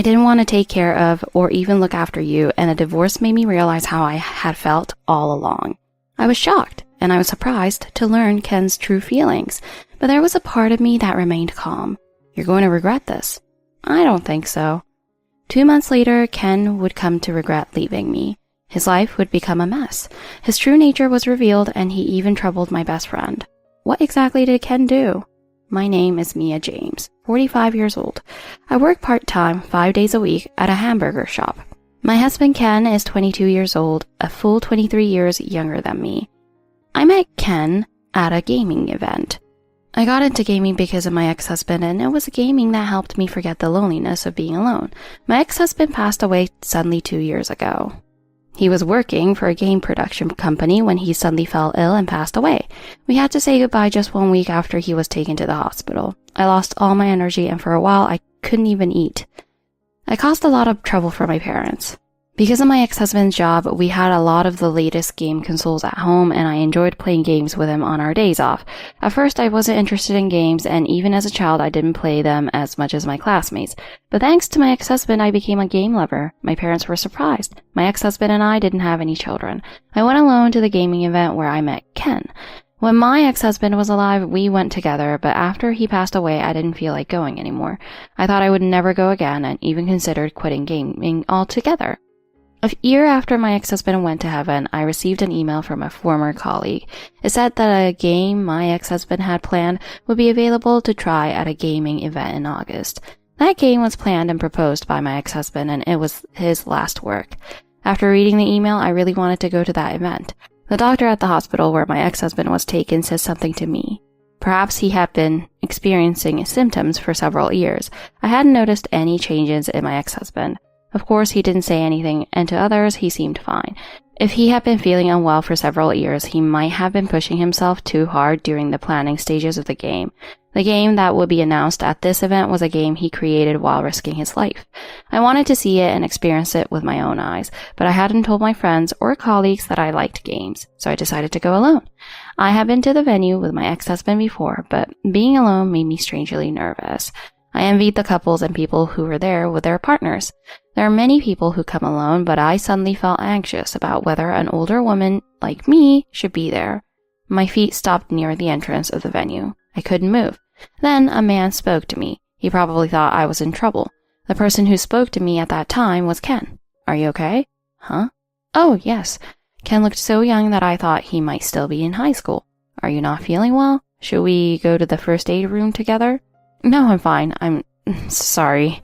I didn't want to take care of or even look after you, and a divorce made me realize how I had felt all along. I was shocked, and I was surprised to learn Ken's true feelings, but there was a part of me that remained calm. You're going to regret this. I don't think so. 2 months later, Ken would come to regret leaving me. His life would become a mess. His true nature was revealed, and he even troubled my best friend. What exactly did Ken do? My name is Mia James, 45 years old. I work part-time, 5 days a week, at a hamburger shop. My husband Ken is 22 years old, a full 23 years younger than me. I met Ken at a gaming event. I got into gaming because of my ex-husband, and it was gaming that helped me forget the loneliness of being alone. My ex-husband passed away suddenly 2 years ago. He was working for a game production company when he suddenly fell ill and passed away. We had to say goodbye just 1 week after he was taken to the hospital. I lost all my energy, and for a while I couldn't even eat. I caused a lot of trouble for my parents. Because of my ex-husband's job, we had a lot of the latest game consoles at home, and I enjoyed playing games with him on our days off. At first, I wasn't interested in games, and even as a child, I didn't play them as much as my classmates. But thanks to my ex-husband, I became a game lover. My parents were surprised. My ex-husband and I didn't have any children. I went alone to the gaming event where I met Ken. When my ex-husband was alive, we went together, but after he passed away, I didn't feel like going anymore. I thought I would never go again, and even considered quitting gaming altogether. A year after my ex-husband went to heaven, I received an email from a former colleague. It said that a game my ex-husband had planned would be available to try at a gaming event in August. That game was planned and proposed by my ex-husband, and it was his last work. After reading the email, I really wanted to go to that event. The doctor at the hospital where my ex-husband was taken said something to me. Perhaps he had been experiencing symptoms for several years. I hadn't noticed any changes in my ex-husband. Of course, he didn't say anything, and to others, he seemed fine. If he had been feeling unwell for several years, he might have been pushing himself too hard during the planning stages of the game. The game that would be announced at this event was a game he created while risking his life. I wanted to see it and experience it with my own eyes, but I hadn't told my friends or colleagues that I liked games, so I decided to go alone. I had been to the venue with my ex-husband before, but being alone made me strangely nervous. I envied the couples and people who were there with their partners. There are many people who come alone, but I suddenly felt anxious about whether an older woman like me should be there. My feet stopped near the entrance of the venue. I couldn't move. Then a man spoke to me. He probably thought I was in trouble. The person who spoke to me at that time was Ken. Are you okay? Huh? Oh, yes. Ken looked so young that I thought he might still be in high school. Are you not feeling well? Should we go to the first aid room together? No, I'm fine. I'm sorry.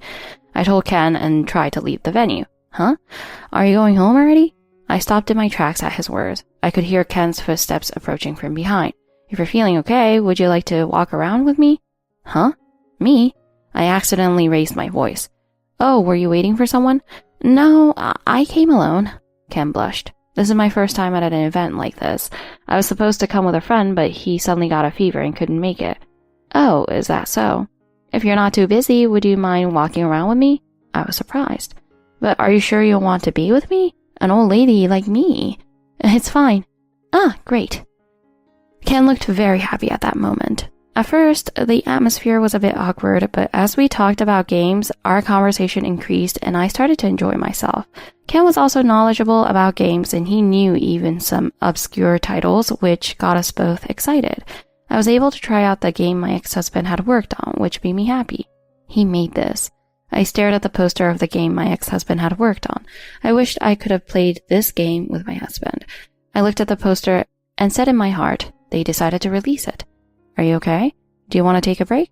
I told Ken and tried to leave the venue. Huh? Are you going home already? I stopped in my tracks at his words. I could hear Ken's footsteps approaching from behind. If you're feeling okay, would you like to walk around with me? Huh? Me? I accidentally raised my voice. Oh, were you waiting for someone? No, I came alone. Ken blushed. This is my first time at an event like this. I was supposed to come with a friend, but he suddenly got a fever and couldn't make it. Oh, is that so? If you're not too busy, would you mind walking around with me? I was surprised. But are you sure you'll want to be with me? An old lady like me. It's fine. Ah, great. Ken looked very happy at that moment. At first, the atmosphere was a bit awkward, but as we talked about games, our conversation increased and I started to enjoy myself. Ken was also knowledgeable about games and he knew even some obscure titles, which got us both excited. I was able to try out the game my ex-husband had worked on, which made me happy. He made this. I stared at the poster of the game my ex-husband had worked on. I wished I could have played this game with my husband. I looked at the poster and said in my heart, they decided to release it. Are you okay? Do you want to take a break?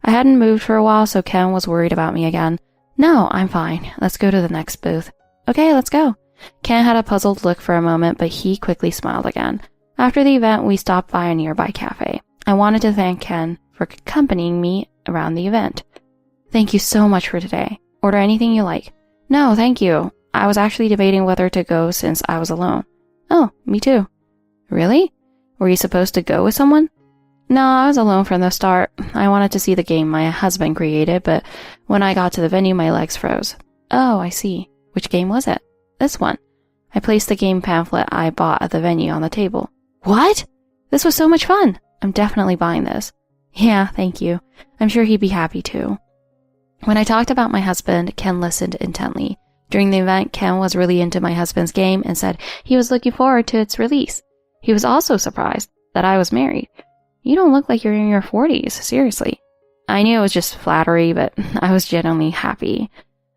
I hadn't moved for a while, so Ken was worried about me again. No, I'm fine. Let's go to the next booth. Okay, let's go. Ken had a puzzled look for a moment, but he quickly smiled again. After the event, we stopped by a nearby cafe. I wanted to thank Ken for accompanying me around the event. Thank you so much for today. Order anything you like. No, thank you. I was actually debating whether to go since I was alone. Oh, me too. Really? Were you supposed to go with someone? No, I was alone from the start. I wanted to see the game my husband created, but when I got to the venue, my legs froze. Oh, I see. Which game was it? This one. I placed the game pamphlet I bought at the venue on the table. What? This was so much fun. I'm definitely buying this. Yeah, thank you. I'm sure he'd be happy too. When I talked about my husband, Ken listened intently. During the event, Ken was really into my husband's game and said he was looking forward to its release. He was also surprised that I was married. You don't look like you're in your 40s, seriously. I knew it was just flattery, but I was genuinely happy.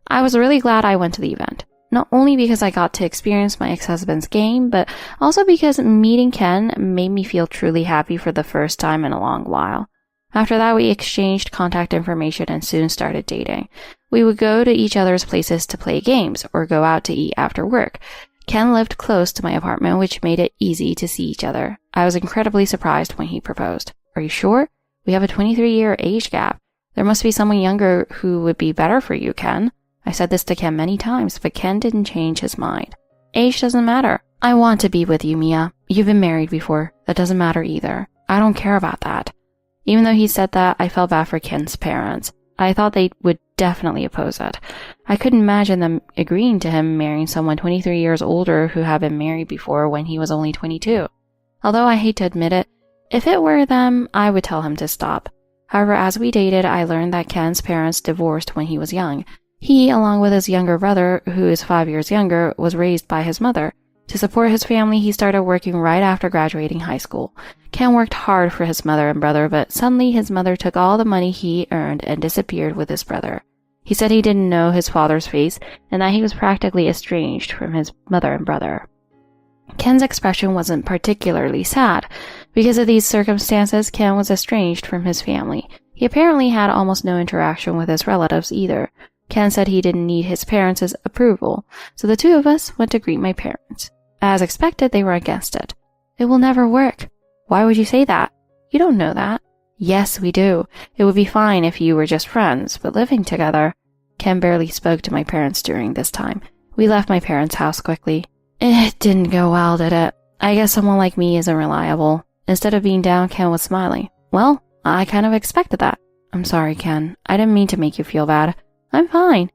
I was really glad I went to the event. Not only because I got to experience my ex-husband's game, but also because meeting Ken made me feel truly happy for the first time in a long while. After that, we exchanged contact information and soon started dating. We would go to each other's places to play games or go out to eat after work. Ken lived close to my apartment, which made it easy to see each other. I was incredibly surprised when he proposed. Are you sure? We have a 23-year age gap. There must be someone younger who would be better for you, Ken. I said this to Ken many times, but Ken didn't change his mind. Age doesn't matter. I want to be with you, Mia. You've been married before. That doesn't matter either. I don't care about that. Even though he said that, I felt bad for Ken's parents. I thought they would definitely oppose it. I couldn't imagine them agreeing to him marrying someone 23 years older who had been married before when he was only 22. Although I hate to admit it, if it were them, I would tell him to stop. However, as we dated, I learned that Ken's parents divorced when he was young. He, along with his younger brother, who is 5 years younger, was raised by his mother. To support his family, he started working right after graduating high school. Ken worked hard for his mother and brother, but suddenly his mother took all the money he earned and disappeared with his brother. He said he didn't know his father's face and that he was practically estranged from his mother and brother. Ken's expression wasn't particularly sad. Because of these circumstances, Ken was estranged from his family. He apparently had almost no interaction with his relatives either. Ken said he didn't need his parents' approval, so the two of us went to greet my parents. As expected, they were against it. It will never work. Why would you say that? You don't know that. Yes, we do. It would be fine if you were just friends, but living together. Ken barely spoke to my parents during this time. We left my parents' house quickly. It didn't go well, did it? I guess someone like me isn't reliable. Instead of being down, Ken was smiling. Well, I kind of expected that. I'm sorry, Ken. I didn't mean to make you feel bad. I'm fine.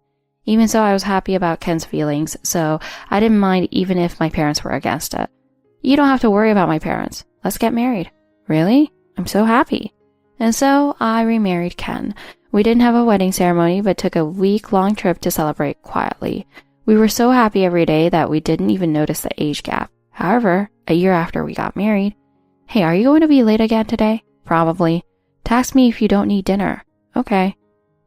Even so, I was happy about Ken's feelings, so I didn't mind even if my parents were against it. You don't have to worry about my parents. Let's get married. Really? I'm so happy. And so I remarried Ken. We didn't have a wedding ceremony, but took a week-long trip to celebrate quietly. We were so happy every day that we didn't even notice the age gap. However, a year after we got married, hey, are you going to be late again today? Probably. Text me if you don't need dinner. Okay.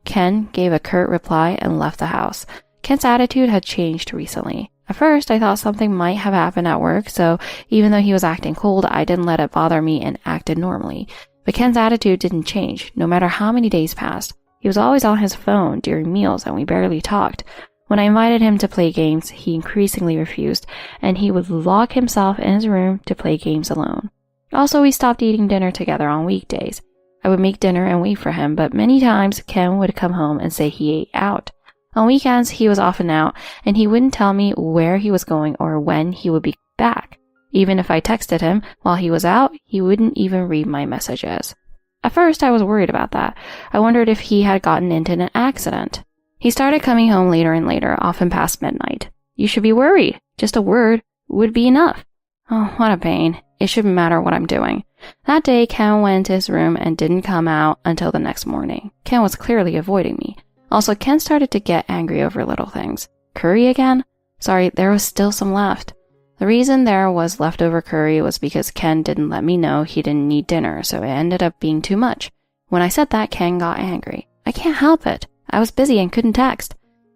Ken gave a curt reply and left the house. Ken's attitude had changed recently. At first, I thought something might have happened at work, so even though he was acting cold, I didn't let it bother me and acted normally. But Ken's attitude didn't change, no matter how many days passed. He was always on his phone during meals and we barely talked. When I invited him to play games, he increasingly refused, and he would lock himself in his room to play games alone. Also, we stopped eating dinner together on weekdays. I would make dinner and wait for him, but many times Ken would come home and say he ate out. On weekends, he was often out, and he wouldn't tell me where he was going or when he would be back. Even if I texted him while he was out, he wouldn't even read my messages. At first, I was worried about that. I wondered if he had gotten into an accident. He started coming home later and later, often past midnight. You should be worried. Just a word would be enough. Oh, what a pain. It shouldn't matter what I'm doing. That day, Ken went to his room and didn't come out until the next morning. Ken was clearly avoiding me. Also, Ken started to get angry over little things. Curry again? Sorry, there was still some left. The reason there was leftover curry was because Ken didn't let me know he didn't need dinner, so it ended up being too much. When I said that, Ken got angry. I can't help it. I was busy and couldn't text.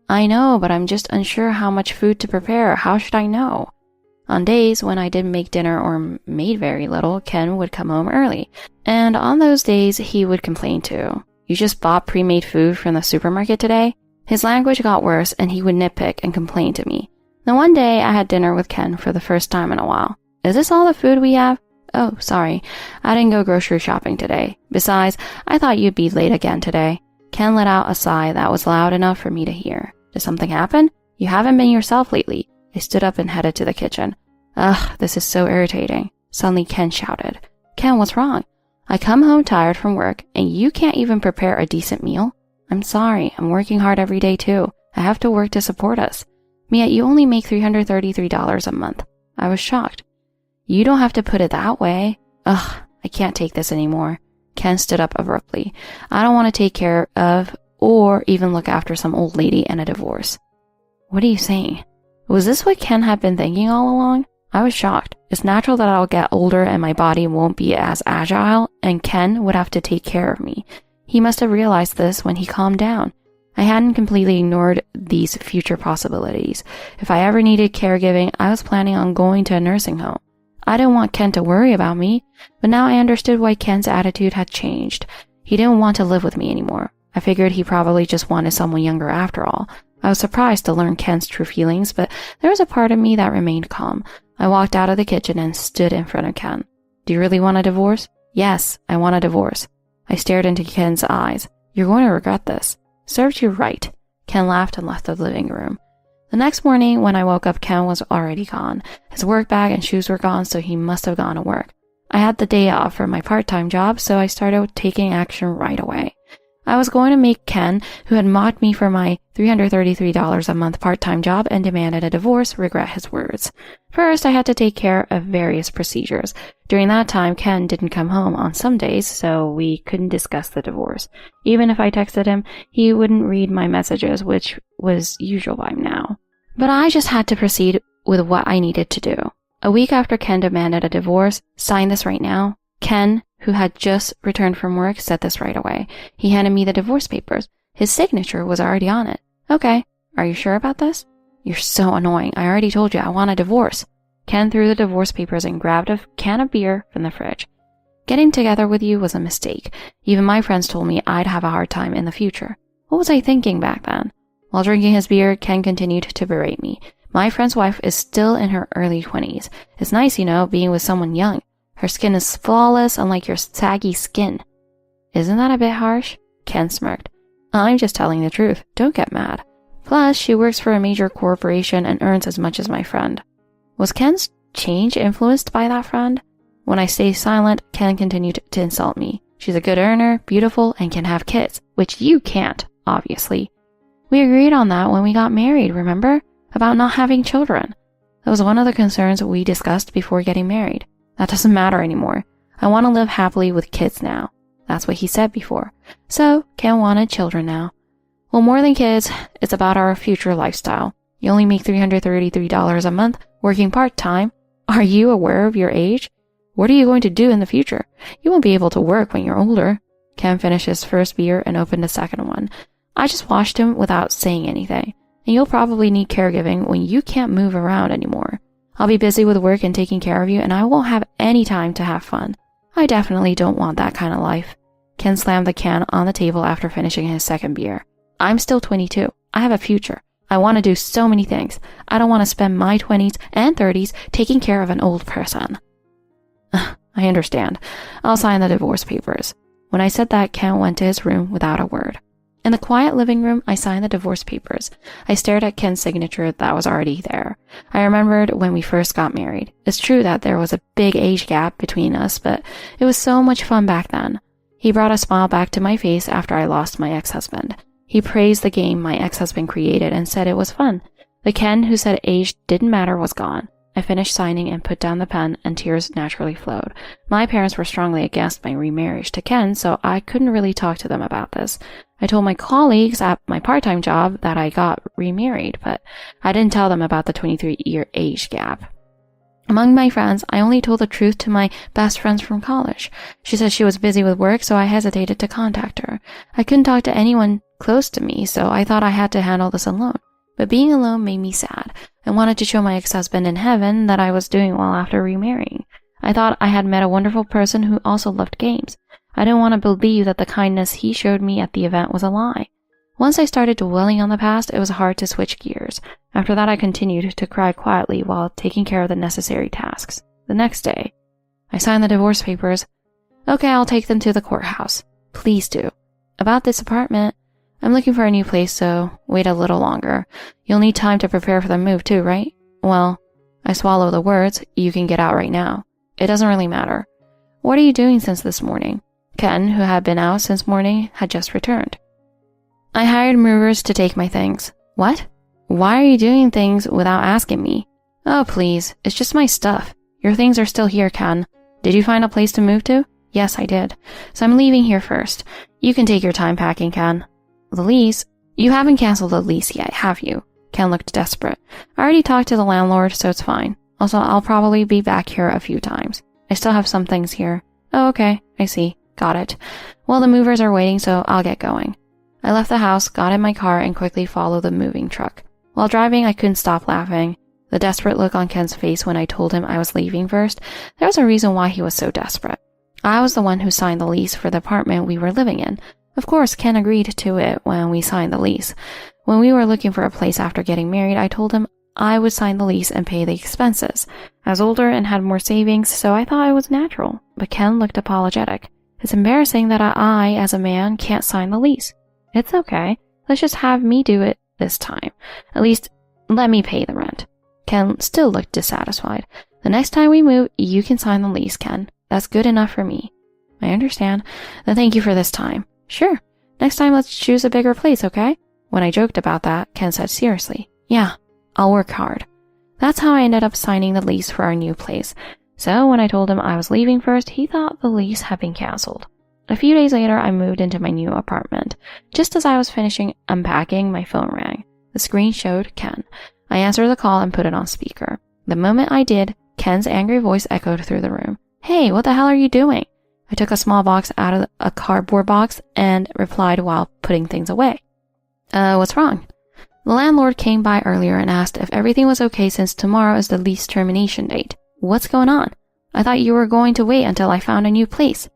I know, but I'm just unsure how much food to prepare. How should I know? On days when I didn't make dinner or made very little, Ken would come home early. And on those days, he would complain too. You just bought pre-made food from the supermarket today? His language got worse and he would nitpick and complain to me. Then one day, I had dinner with Ken for the first time in a while. Is this all the food we have? Oh, sorry. I didn't go grocery shopping today. Besides, I thought you'd be late again today. Ken let out a sigh that was loud enough for me to hear. Did something happen? You haven't been yourself lately. I stood up and headed to the kitchen. Ugh, this is so irritating. Suddenly Ken shouted. Ken, what's wrong? I come home tired from work and you can't even prepare a decent meal? I'm sorry, I'm working hard every day too. I have to work to support us. Mia, you only make $333 a month. I was shocked. You don't have to put it that way. Ugh, I can't take this anymore. Ken stood up abruptly. I don't want to take care of or even look after some old lady and a divorce. What are you saying? Was this what Ken had been thinking all along? I was shocked. It's natural that I'll get older and my body won't be as agile, and Ken would have to take care of me. He must have realized this when he calmed down. I hadn't completely ignored these future possibilities. If I ever needed caregiving, I was planning on going to a nursing home. I didn't want Ken to worry about me, but now I understood why Ken's attitude had changed. He didn't want to live with me anymore. I figured he probably just wanted someone younger after all. I was surprised to learn Ken's true feelings, but there was a part of me that remained calm. I walked out of the kitchen and stood in front of Ken. Do you really want a divorce? Yes, I want a divorce. I stared into Ken's eyes. You're going to regret this. Serves you right. Ken laughed and left the living room. The next morning, when I woke up, Ken was already gone. His work bag and shoes were gone, so he must have gone to work. I had the day off from my part-time job, so I started taking action right away. I was going to make Ken, who had mocked me for my $333 a month part-time job and demanded a divorce, regret his words. First, I had to take care of various procedures. During that time, Ken didn't come home on some days, so we couldn't discuss the divorce. Even if I texted him, he wouldn't read my messages, which was usual by now. But I just had to proceed with what I needed to do. A week after Ken demanded a divorce, sign this right now, Ken, who had just returned from work, said this right away. He handed me the divorce papers. His signature was already on it. Okay, are you sure about this? You're so annoying. I already told you I want a divorce. Ken threw the divorce papers and grabbed a can of beer from the fridge. Getting together with you was a mistake. Even my friends told me I'd have a hard time in the future. What was I thinking back then? While drinking his beer, Ken continued to berate me. My friend's wife is still in her early 20s. It's nice, being with someone young. Her skin is flawless, unlike your saggy skin. Isn't that a bit harsh? Ken smirked. I'm just telling the truth. Don't get mad. Plus, she works for a major corporation and earns as much as my friend. Was Ken's change influenced by that friend? When I stayed silent, Ken continued to insult me. She's a good earner, beautiful, and can have kids, which you can't, obviously. We agreed on that when we got married, remember? About not having children. That was one of the concerns we discussed before getting married. That doesn't matter anymore. I want to live happily with kids now. That's what he said before. So, Ken wanted children now. Well, more than kids, it's about our future lifestyle. You only make $333 a month, working part-time. Are you aware of your age? What are you going to do in the future? You won't be able to work when you're older. Ken finished his first beer and opened a second one. I just watched him without saying anything. And you'll probably need caregiving when you can't move around anymore. I'll be busy with work and taking care of you, and I won't have any time to have fun. I definitely don't want that kind of life. Ken slammed the can on the table after finishing his second beer. I'm still 22. I have a future. I want to do so many things. I don't want to spend my 20s and 30s taking care of an old person. I understand. I'll sign the divorce papers. When I said that, Ken went to his room without a word. In the quiet living room, I signed the divorce papers. I stared at Ken's signature that was already there. I remembered when we first got married. It's true that there was a big age gap between us, but it was so much fun back then. He brought a smile back to my face after I lost my ex-husband. He praised the game my ex-husband created and said it was fun. The Ken who said age didn't matter was gone. I finished signing and put down the pen, and tears naturally flowed. My parents were strongly against my remarriage to Ken, so I couldn't really talk to them about this. I told my colleagues at my part-time job that I got remarried, but I didn't tell them about the 23-year age gap. Among my friends, I only told the truth to my best friends from college. She said she was busy with work, so I hesitated to contact her. I couldn't talk to anyone close to me, so I thought I had to handle this alone. But being alone made me sad. I wanted to show my ex-husband in heaven that I was doing well after remarrying. I thought I had met a wonderful person who also loved games. I didn't want to believe that the kindness he showed me at the event was a lie. Once I started dwelling on the past, it was hard to switch gears. After that, I continued to cry quietly while taking care of the necessary tasks. The next day, I signed the divorce papers. Okay, I'll take them to the courthouse. Please do. About this apartment, I'm looking for a new place, so wait a little longer. You'll need time to prepare for the move too, right? Well, I swallow the words, you can get out right now. It doesn't really matter. What are you doing since this morning? Ken, who had been out since morning, had just returned. I hired movers to take my things. What? Why are you doing things without asking me? Oh, please. It's just my stuff. Your things are still here, Ken. Did you find a place to move to? Yes, I did. So I'm leaving here first. You can take your time packing, Ken. The lease? You haven't canceled the lease yet, have you? Ken looked desperate. I already talked to the landlord, so it's fine. Also, I'll probably be back here a few times. I still have some things here. Oh, okay. I see. Got it. Well, the movers are waiting, so I'll get going. I left the house, got in my car, and quickly followed the moving truck. While driving, I couldn't stop laughing. The desperate look on Ken's face when I told him I was leaving first, there was a reason why he was so desperate. I was the one who signed the lease for the apartment we were living in. Of course, Ken agreed to it when we signed the lease. When we were looking for a place after getting married, I told him I would sign the lease and pay the expenses. I was older and had more savings, so I thought it was natural. But Ken looked apologetic. It's embarrassing that I, as a man, can't sign the lease. It's okay. Let's just have me do it this time. At least, let me pay the rent. Ken still looked dissatisfied. The next time we move, you can sign the lease, Ken. That's good enough for me. I understand. Then thank you for this time. Sure. Next time, let's choose a bigger place, okay? When I joked about that, Ken said seriously, yeah, I'll work hard. That's how I ended up signing the lease for our new place. So when I told him I was leaving first, he thought the lease had been canceled. A few days later, I moved into my new apartment. Just as I was finishing unpacking, my phone rang. The screen showed Ken. I answered the call and put it on speaker. The moment I did, Ken's angry voice echoed through the room. Hey, what the hell are you doing? I took a small box out of a cardboard box and replied while putting things away. What's wrong? The landlord came by earlier and asked if everything was okay since tomorrow is the lease termination date. What's going on? I thought you were going to wait until I found a new place.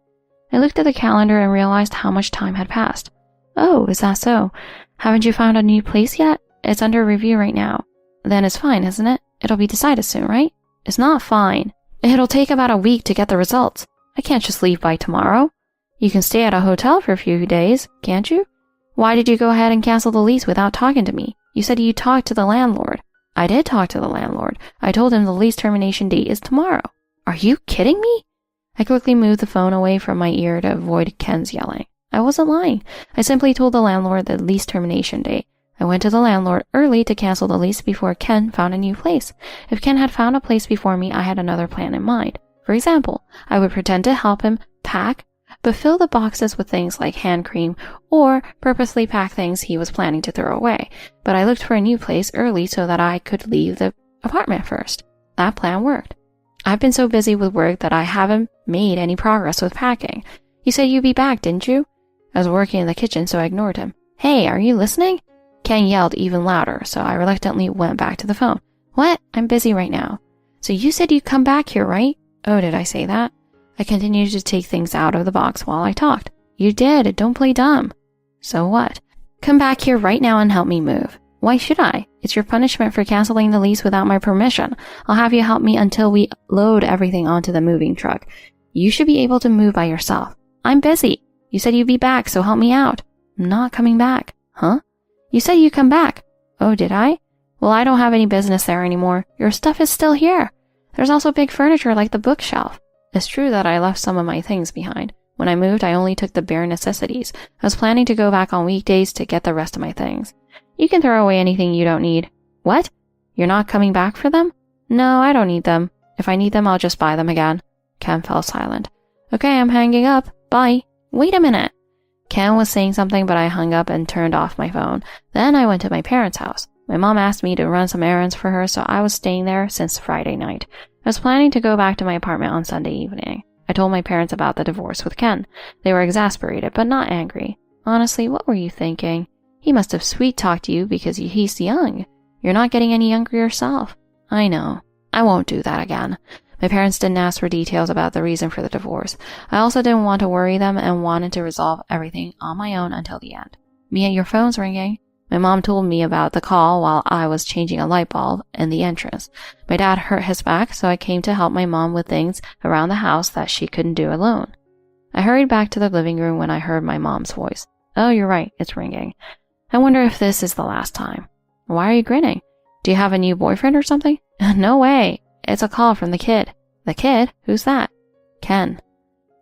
I looked at the calendar and realized how much time had passed. Oh, is that so? Haven't you found a new place yet? It's under review right now. Then it's fine, isn't it? It'll be decided soon, right? It's not fine. It'll take about a week to get the results. I can't just leave by tomorrow. You can stay at a hotel for a few days, can't you? Why did you go ahead and cancel the lease without talking to me? You said you talked to the landlord. I did talk to the landlord. I told him the lease termination date is tomorrow. Are you kidding me? I quickly moved the phone away from my ear to avoid Ken's yelling. I wasn't lying. I simply told the landlord the lease termination date. I went to the landlord early to cancel the lease before Ken found a new place. If Ken had found a place before me, I had another plan in mind. For example, I would pretend to help him pack, but fill the boxes with things like hand cream or purposely pack things he was planning to throw away. But I looked for a new place early so that I could leave the apartment first. That plan worked. I've been so busy with work that I haven't made any progress with packing. You said you'd be back, didn't you? I was working in the kitchen, so I ignored him. Hey, are you listening? Ken yelled even louder, so I reluctantly went back to the phone. What? I'm busy right now. So you said you'd come back here, right? Oh, did I say that? I continued to take things out of the box while I talked. You did. Don't play dumb. So what? Come back here right now and help me move. Why should I? It's your punishment for canceling the lease without my permission. I'll have you help me until we load everything onto the moving truck. You should be able to move by yourself. I'm busy. You said you'd be back, so help me out. I'm not coming back. Huh? You said you'd come back. Oh, did I? Well, I don't have any business there anymore. Your stuff is still here. There's also big furniture like the bookshelf. It's true that I left some of my things behind. When I moved, I only took the bare necessities. I was planning to go back on weekdays to get the rest of my things. You can throw away anything you don't need. What? You're not coming back for them? No, I don't need them. If I need them, I'll just buy them again. Ken fell silent. Okay, I'm hanging up. Bye. Wait a minute. Ken was saying something, but I hung up and turned off my phone. Then I went to my parents' house. My mom asked me to run some errands for her, so I was staying there since Friday night. I was planning to go back to my apartment on Sunday evening. I told my parents about the divorce with Ken. They were exasperated, but not angry. Honestly, what were you thinking? He must have sweet-talked you because he's young. You're not getting any younger yourself. I know. I won't do that again. My parents didn't ask for details about the reason for the divorce. I also didn't want to worry them and wanted to resolve everything on my own until the end. Mia, your phone's ringing. My mom told me about the call while I was changing a light bulb in the entrance. My dad hurt his back, so I came to help my mom with things around the house that she couldn't do alone. I hurried back to the living room when I heard my mom's voice. Oh, you're right, it's ringing. I wonder if this is the last time. Why are you grinning? Do you have a new boyfriend or something? No way. It's a call from the kid. The kid? Who's that? Ken.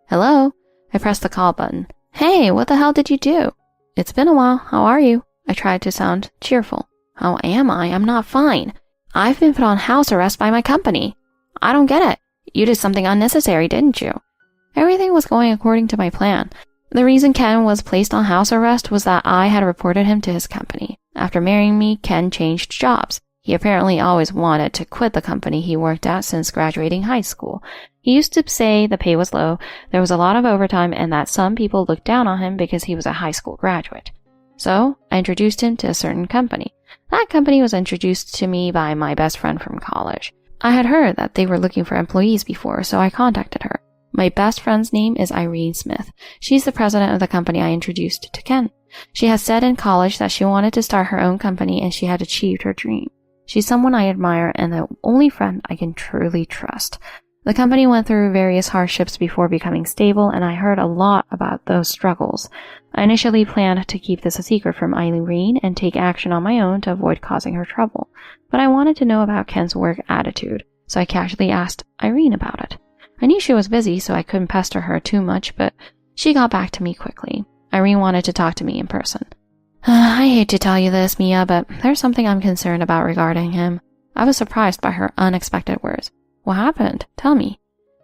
Hello? I pressed the call button. Hey, what the hell did you do? It's been a while. How are you? I tried to sound cheerful. How am I? I'm not fine. I've been put on house arrest by my company. I don't get it. You did something unnecessary, didn't you? Everything was going according to my plan. The reason Ken was placed on house arrest was that I had reported him to his company. After marrying me, Ken changed jobs. He apparently always wanted to quit the company he worked at since graduating high school. He used to say the pay was low, there was a lot of overtime, and that some people looked down on him because he was a high school graduate. So, I introduced him to a certain company. That company was introduced to me by my best friend from college. I had heard that they were looking for employees before, so I contacted her. My best friend's name is Irene Smith. She's the president of the company I introduced to Ken. She has said in college that she wanted to start her own company and she had achieved her dream. She's someone I admire and the only friend I can truly trust. The company went through various hardships before becoming stable, and I heard a lot about those struggles. I initially planned to keep this a secret from Irene and take action on my own to avoid causing her trouble. But I wanted to know about Ken's work attitude, so I casually asked Irene about it. I knew she was busy, so I couldn't pester her too much, but she got back to me quickly. Irene wanted to talk to me in person. I hate to tell you this, Mia, but there's something I'm concerned about regarding him. I was surprised by her unexpected words. What happened? Tell me.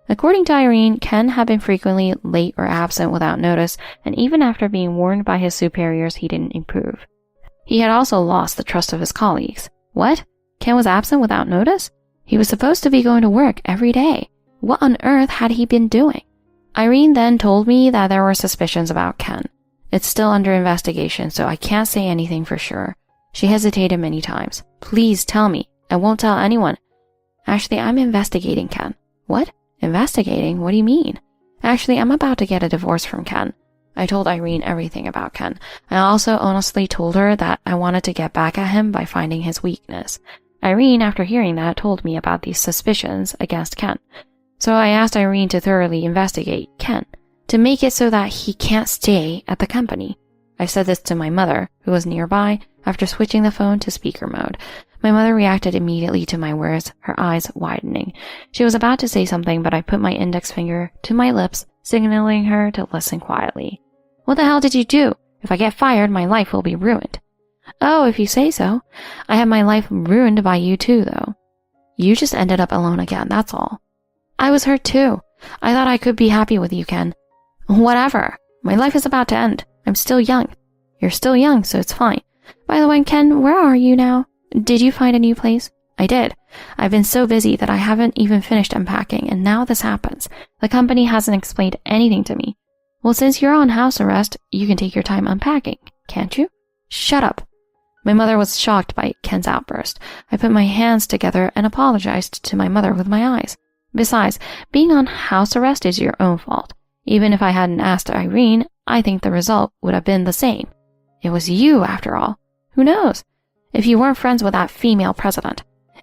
According to Irene, Ken had been frequently late or absent without notice, and even after being warned by his superiors, he didn't improve. He had also lost the trust of his colleagues. What? Ken was absent without notice? He was supposed to be going to work every day. What on earth had he been doing? Irene then told me that there were suspicions about Ken. It's still under investigation, so I can't say anything for sure. She hesitated many times. Please tell me. I won't tell anyone. Actually, I'm investigating Ken. What? Investigating? What do you mean? Actually, I'm about to get a divorce from Ken. I told Irene everything about Ken. I also honestly told her that I wanted to get back at him by finding his weakness. Irene, after hearing that, told me about these suspicions against Ken. So I asked Irene to thoroughly investigate Ken, to make it so that he can't stay at the company. I said this to my mother, who was nearby, after switching the phone to speaker mode. My mother reacted immediately to my words, her eyes widening. She was about to say something, but I put my index finger to my lips, signaling her to listen quietly. What the hell did you do? If I get fired, my life will be ruined. Oh, if you say so. I had my life ruined by you too, though. You just ended up alone again, that's all. I was hurt too. I thought I could be happy with you, Ken. Whatever. My life is about to end. I'm still young. You're still young, so it's fine. By the way, Ken, where are you now? Did you find a new place? I did. I've been so busy that I haven't even finished unpacking, and now this happens. The company hasn't explained anything to me. Well, since you're on house arrest, you can take your time unpacking, can't you? Shut up. My mother was shocked by Ken's outburst. I put my hands together and apologized to my mother with my eyes. Besides, being on house arrest is your own fault. Even if I hadn't asked Irene, I think the result would have been the same. It was you, after all. Who knows? If you weren't friends with that female president.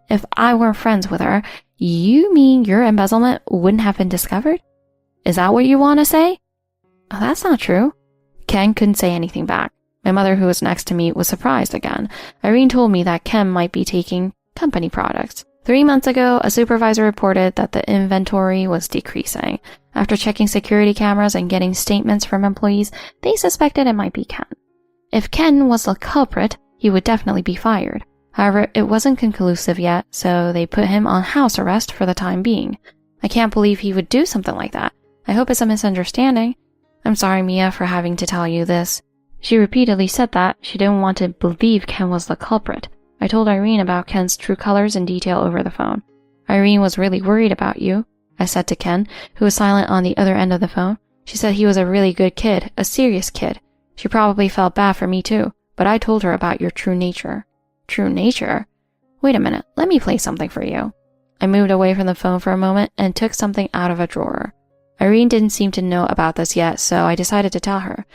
If I weren't friends with her, you mean your embezzlement wouldn't have been discovered? Is that what you want to say? Oh, that's not true. Ken couldn't say anything back. My mother, who was next to me, was surprised again. Irene told me that Ken might be taking company products. 3 months ago, a supervisor reported that the inventory was decreasing. After checking security cameras and getting statements from employees, they suspected it might be Ken. If Ken was the culprit, he would definitely be fired. However, it wasn't conclusive yet, so they put him on house arrest for the time being. I can't believe he would do something like that. I hope it's a misunderstanding. I'm sorry, Mia, for having to tell you this. She repeatedly said that she didn't want to believe Ken was the culprit. I told Irene about Ken's true colors in detail over the phone. Irene was really worried about you, I said to Ken, who was silent on the other end of the phone. She said he was a really good kid, a serious kid. She probably felt bad for me too, but I told her about your true nature. True nature? Wait a minute, let me play something for you. I moved away from the phone for a moment and took something out of a drawer. Irene didn't seem to know about this yet, so I decided to tell her.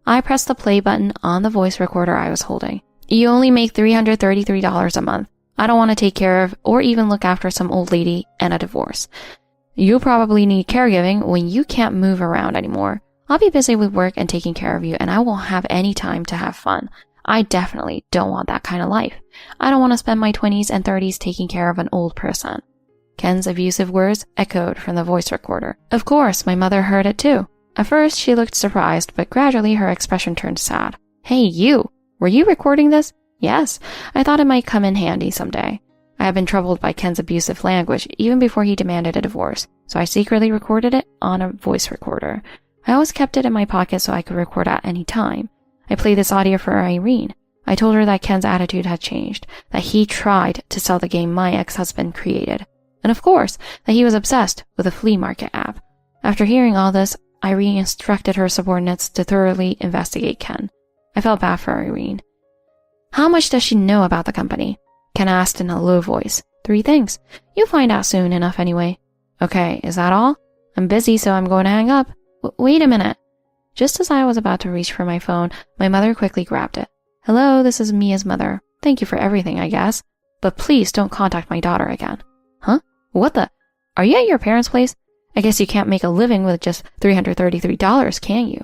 I pressed the play button on the voice recorder I was holding. You only make $333 a month. I don't want to take care of or even look after some old lady and a divorce. You'll probably need caregiving when you can't move around anymore. I'll be busy with work and taking care of you, and I won't have any time to have fun. I definitely don't want that kind of life. I don't want to spend my 20s and 30s taking care of an old person. Ken's abusive words echoed from the voice recorder. Of course, my mother heard it too. At first, she looked surprised, but gradually her expression turned sad. Hey, you! Were you recording this? Yes, I thought it might come in handy someday. I had been troubled by Ken's abusive language even before he demanded a divorce, so I secretly recorded it on a voice recorder. I always kept it in my pocket so I could record at any time. I played this audio for Irene. I told her that Ken's attitude had changed, that he tried to sell the game my ex-husband created, and of course, that he was obsessed with a flea market app. After hearing all this, Irene instructed her subordinates to thoroughly investigate Ken. I felt bad for Irene. How much does she know about the company? Ken asked in a low voice. 3 things. You'll find out soon enough anyway. Okay, is that all? I'm busy, so I'm going to hang up. Wait a minute. Just as I was about to reach for my phone, my mother quickly grabbed it. Hello, this is Mia's mother. Thank you for everything, I guess. But please don't contact my daughter again. Huh? What the? Are you at your parents' place? I guess you can't make a living with just $333, can you?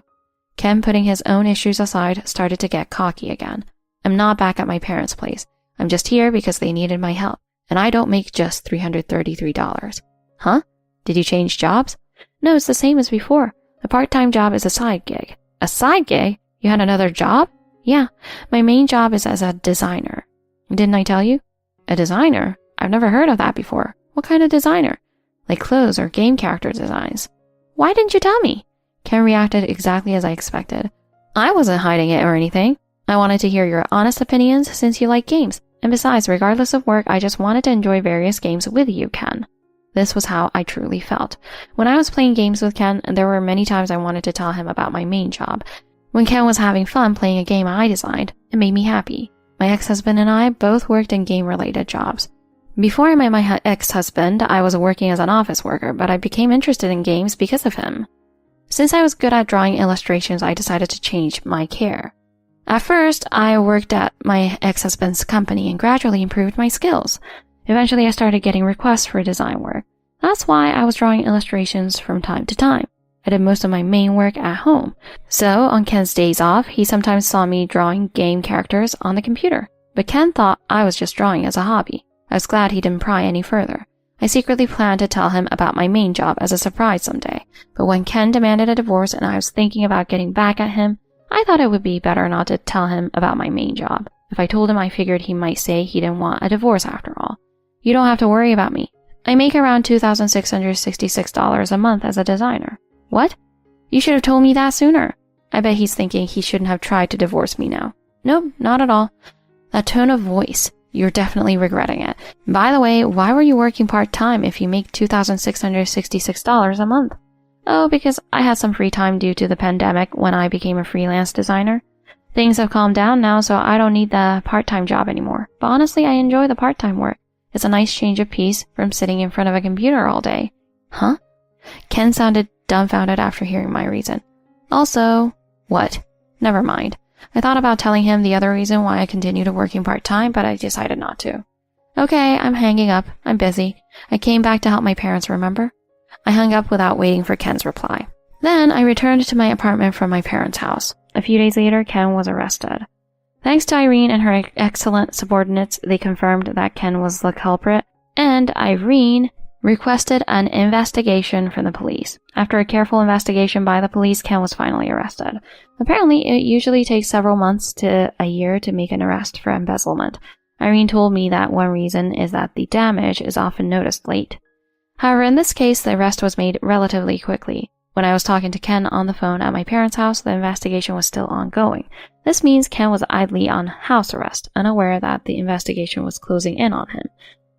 Ken, putting his own issues aside, started to get cocky again. I'm not back at my parents' place. I'm just here because they needed my help, and I don't make just $333. Huh? Did you change jobs? No, it's the same as before. The part-time job is a side gig. A side gig? You had another job? Yeah, my main job is as a designer. Didn't I tell you? A designer? I've never heard of that before. What kind of designer? Like clothes or game character designs. Why didn't you tell me? Ken reacted exactly as I expected. I wasn't hiding it or anything. I wanted to hear your honest opinions since you like games. And besides, regardless of work, I just wanted to enjoy various games with you, Ken. This was how I truly felt. When I was playing games with Ken, there were many times I wanted to tell him about my main job. When Ken was having fun playing a game I designed, it made me happy. My ex-husband and I both worked in game-related jobs. Before I met my ex-husband, I was working as an office worker, but I became interested in games because of him. Since I was good at drawing illustrations, I decided to change my care. At first, I worked at my ex-husband's company and gradually improved my skills. Eventually, I started getting requests for design work. That's why I was drawing illustrations from time to time. I did most of my main work at home. So, on Ken's days off, he sometimes saw me drawing game characters on the computer. But Ken thought I was just drawing as a hobby. I was glad he didn't pry any further. I secretly planned to tell him about my main job as a surprise someday. But when Ken demanded a divorce and I was thinking about getting back at him, I thought it would be better not to tell him about my main job. If I told him, I figured he might say he didn't want a divorce after all. You don't have to worry about me. I make around $2,666 a month as a designer. What? You should have told me that sooner. I bet he's thinking he shouldn't have tried to divorce me now. Nope, not at all. That tone of voice. You're definitely regretting it. By the way, why were you working part-time if you make $2,666 a month? Oh, because I had some free time due to the pandemic when I became a freelance designer. Things have calmed down now, so I don't need the part-time job anymore. But honestly, I enjoy the part-time work. It's a nice change of pace from sitting in front of a computer all day. Huh? Ken sounded dumbfounded after hearing my reason. Also, what? Never mind. I thought about telling him the other reason why I continued working part-time, but I decided not to. Okay, I'm hanging up. I'm busy. I came back to help my parents, remember? I hung up without waiting for Ken's reply. Then I returned to my apartment from my parents' house. A few days later, Ken was arrested. Thanks to Irene and her excellent subordinates, they confirmed that Ken was the culprit, and Irene requested an investigation from the police. After a careful investigation by the police, Ken was finally arrested. Apparently, it usually takes several months to a year to make an arrest for embezzlement. Irene told me that one reason is that the damage is often noticed late. However, in this case, the arrest was made relatively quickly. When I was talking to Ken on the phone at my parents' house, the investigation was still ongoing. This means Ken was idly on house arrest, unaware that the investigation was closing in on him.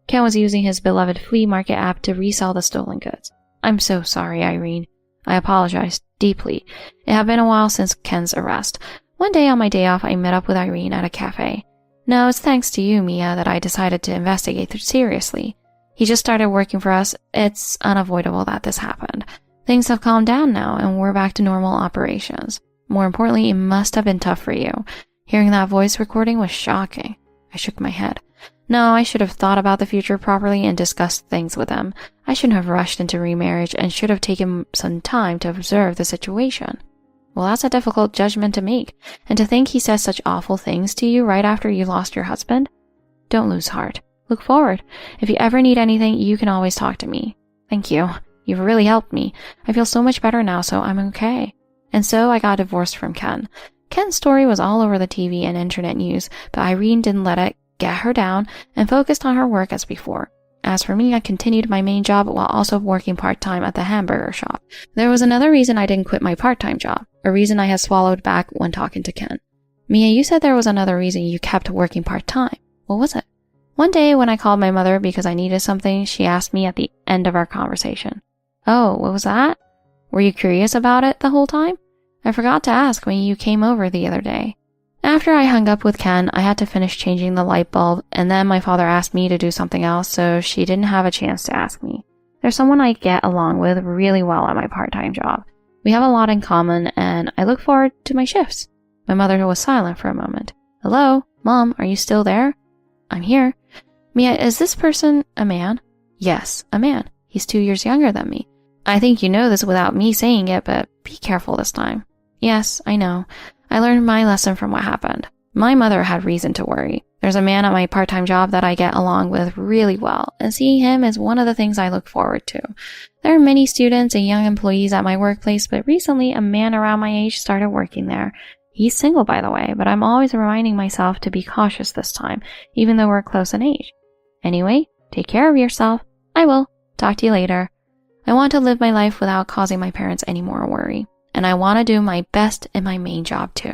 Ken was using his beloved flea market app to resell the stolen goods. I'm so sorry, Irene. I apologize deeply. It had been a while since Ken's arrest. One day on my day off, I met up with Irene at a cafe. No, it's thanks to you, Mia, that I decided to investigate seriously. He just started working for us. It's unavoidable that this happened. Things have calmed down now, and we're back to normal operations. More importantly, it must have been tough for you. Hearing that voice recording was shocking. I shook my head. No, I should have thought about the future properly and discussed things with him. I shouldn't have rushed into remarriage and should have taken some time to observe the situation. Well, that's a difficult judgment to make, and to think he says such awful things to you right after you lost your husband. Don't lose heart. Look forward. If you ever need anything, you can always talk to me. Thank you. You've really helped me. I feel so much better now, so I'm okay. And so I got divorced from Ken. Ken's story was all over the TV and internet news, but Irene didn't let it get her down and focused on her work as before. As for me, I continued my main job while also working part-time at the hamburger shop. There was another reason I didn't quit my part-time job, a reason I had swallowed back when talking to Ken. Mia, you said there was another reason you kept working part-time. What was it? One day when I called my mother because I needed something, she asked me at the end of our conversation. Oh, what was that? Were you curious about it the whole time? I forgot to ask when you came over the other day. After I hung up with Ken, I had to finish changing the light bulb, and then my father asked me to do something else, so she didn't have a chance to ask me. There's someone I get along with really well at my part-time job. We have a lot in common, and I look forward to my shifts. My mother was silent for a moment. Hello? Mom, are you still there? I'm here. Mia, is this person a man? Yes, a man. He's 2 years younger than me. I think you know this without me saying it, but be careful this time. Yes, I know. I learned my lesson from what happened. My mother had reason to worry. There's a man at my part-time job that I get along with really well, and seeing him is one of the things I look forward to. There are many students and young employees at my workplace, but recently a man around my age started working there. He's single, by the way, but I'm always reminding myself to be cautious this time, even though we're close in age. Anyway, take care of yourself. I will. Talk to you later. I want to live my life without causing my parents any more worry. And I want to do my best in my main job too.